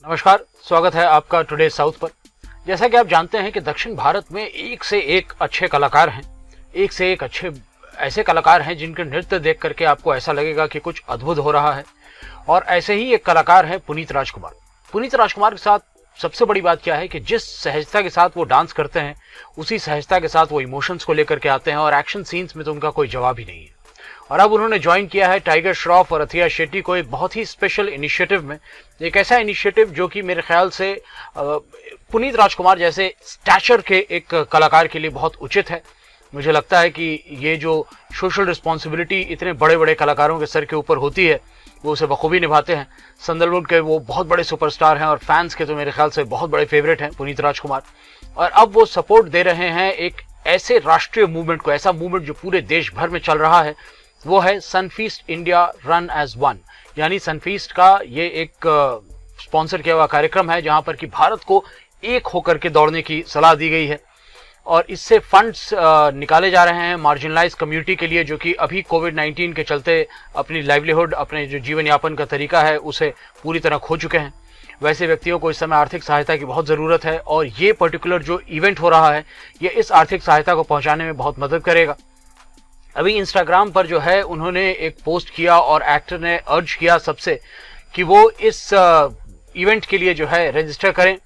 नमस्कार, स्वागत है आपका टुडे साउथ पर। जैसा कि आप जानते हैं कि दक्षिण भारत में एक से एक अच्छे कलाकार हैं, एक से एक अच्छे ऐसे कलाकार हैं जिनके नृत्य देख करके आपको ऐसा लगेगा कि कुछ अद्भुत हो रहा है। और ऐसे ही एक कलाकार हैं पुनीत राजकुमार। पुनीत राजकुमार के साथ सबसे बड़ी बात क्या है कि जिस सहजता के साथ वो डांस करते हैं, उसी सहजता के साथ वो इमोशंस को लेकर के आते हैं और एक्शन सीन्स में तो उनका कोई जवाब ही नहीं है। और अब उन्होंने ज्वाइन किया है टाइगर श्रॉफ और अथिया शेट्टी को एक बहुत ही स्पेशल इनिशिएटिव में, एक ऐसा इनिशिएटिव जो कि मेरे ख्याल से पुनीत राजकुमार जैसे स्टैचर के एक कलाकार के लिए बहुत उचित है। मुझे लगता है कि ये जो सोशल रिस्पॉन्सिबिलिटी इतने बड़े बड़े कलाकारों के सर के ऊपर होती है, वो उसे बखूबी निभाते हैं। सैंडलवुड के वो बहुत बड़े सुपरस्टार हैं और फैंस के तो मेरे ख्याल से बहुत बड़े फेवरेट हैं पुनीत राजकुमार। और अब वो सपोर्ट दे रहे हैं एक ऐसे राष्ट्रीय मूवमेंट को, ऐसा मूवमेंट जो पूरे देश भर में चल रहा है, वो है Sunfeast India run as one. यानी सनफीस्ट का ये एक स्पॉन्सर किया हुआ कार्यक्रम है जहां पर कि भारत को एक होकर के दौड़ने की सलाह दी गई है। और इससे फंड्स निकाले जा रहे हैं मार्जिनलाइज कम्युनिटी के लिए, जो कि अभी कोविड-19 के चलते अपनी लाइवलीहुड, अपने जो जीवन यापन का तरीका है, उसे पूरी तरह खो चुके हैं। वैसे व्यक्तियों को इस समय आर्थिक सहायता की बहुत ज़रूरत है और ये पर्टिकुलर जो इवेंट हो रहा है, ये इस आर्थिक सहायता को पहुंचाने में बहुत मदद करेगा। अभी इंस्टाग्राम पर जो है उन्होंने एक पोस्ट किया और एक्टर ने अर्ज किया सबसे कि वो इस इवेंट के लिए जो है रजिस्टर करें।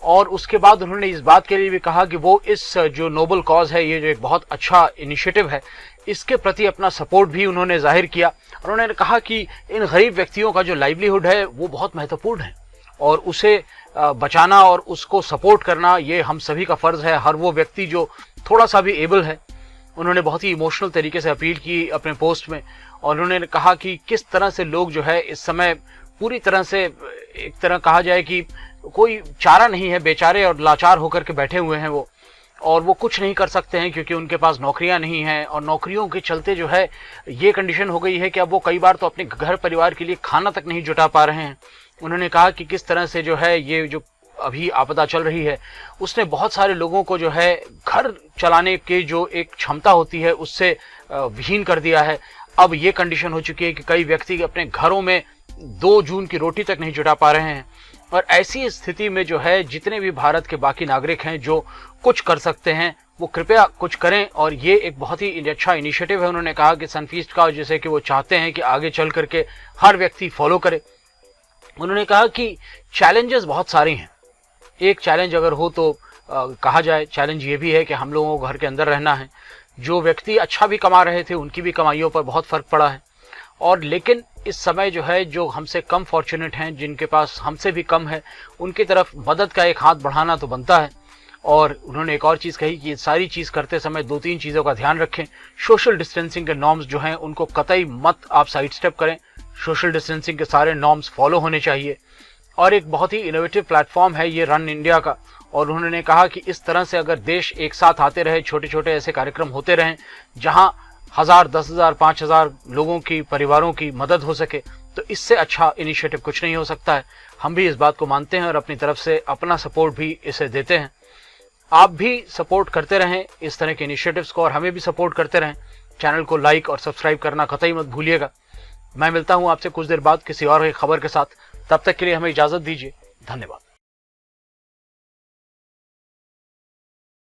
और उसके बाद उन्होंने इस बात के लिए भी कहा कि वो इस जो नोबल कॉज है, ये जो एक बहुत अच्छा इनिशिएटिव है, इसके प्रति अपना सपोर्ट भी उन्होंने जाहिर किया। और उन्होंने कहा कि इन गरीब व्यक्तियों का जो लाइवलीहुड है वो बहुत महत्वपूर्ण है और उसे बचाना और उसको सपोर्ट करना ये हम सभी का फर्ज है, हर वो व्यक्ति जो थोड़ा सा भी एबल है। उन्होंने बहुत ही इमोशनल तरीके से अपील की अपने पोस्ट में और उन्होंने कहा कि किस तरह से लोग जो है इस समय पूरी तरह से, एक तरह कहा जाए कि कोई चारा नहीं है, बेचारे और लाचार होकर के बैठे हुए हैं वो, और वो कुछ नहीं कर सकते हैं क्योंकि उनके पास नौकरियां नहीं हैं। और नौकरियों के चलते जो है ये कंडीशन हो गई है कि अब वो कई बार तो अपने घर परिवार के लिए खाना तक नहीं जुटा पा रहे हैं। उन्होंने कहा कि किस तरह से जो है ये जो अभी आपदा चल रही है, उसने बहुत सारे लोगों को जो है घर चलाने की जो एक क्षमता होती है उससे विहीन कर दिया है। अब ये कंडीशन हो चुकी है कि कई व्यक्ति अपने घरों में 2 जून की रोटी तक नहीं जुटा पा रहे हैं। और ऐसी स्थिति में जो है जितने भी भारत के बाकी नागरिक हैं जो कुछ कर सकते हैं, वो कृपया कुछ करें। और ये एक बहुत ही अच्छा इनिशिएटिव है। उन्होंने कहा कि सनफीस्ट का, जैसे कि वो चाहते हैं कि आगे चल करके हर व्यक्ति फॉलो करे। उन्होंने कहा कि चैलेंजेस बहुत सारी हैं। एक चैलेंज अगर हो तो कहा जाए, चैलेंज ये भी है कि हम लोगों को घर के अंदर रहना है। जो व्यक्ति अच्छा भी कमा रहे थे उनकी भी कमाइयों पर बहुत फर्क पड़ा है। और लेकिन इस समय जो है जो हमसे कम फॉर्चुनेट हैं, जिनके पास हमसे भी कम है, उनकी तरफ मदद का एक हाथ बढ़ाना तो बनता है। और उन्होंने एक और चीज़ कही कि ये सारी चीज़ करते समय 2-3 चीज़ों का ध्यान रखें। सोशल डिस्टेंसिंग के नॉर्म्स जो हैं उनको कतई मत आप साइड स्टेप करें। सोशल डिस्टेंसिंग के सारे नॉर्म्स फॉलो होने चाहिए। और एक बहुत ही इनोवेटिव प्लेटफॉर्म है ये रन इंडिया का। और उन्होंने कहा कि इस तरह से अगर देश एक साथ आते रहे, छोटे छोटे ऐसे कार्यक्रम होते रहें जहां 1000, 10,000, 5,000 लोगों की, परिवारों की मदद हो सके, तो इससे अच्छा इनिशिएटिव कुछ नहीं हो सकता है। हम भी इस बात को मानते हैं और अपनी तरफ से अपना सपोर्ट भी इसे देते हैं। आप भी सपोर्ट करते रहें इस तरह के इनिशिएटिव्स को और हमें भी सपोर्ट करते रहें। चैनल को लाइक और सब्सक्राइब करना कतई मत भूलिएगा। मैं मिलता हूं आपसे कुछ देर बाद किसी और खबर के साथ। तब तक के लिए हमें इजाजत दीजिए। धन्यवाद।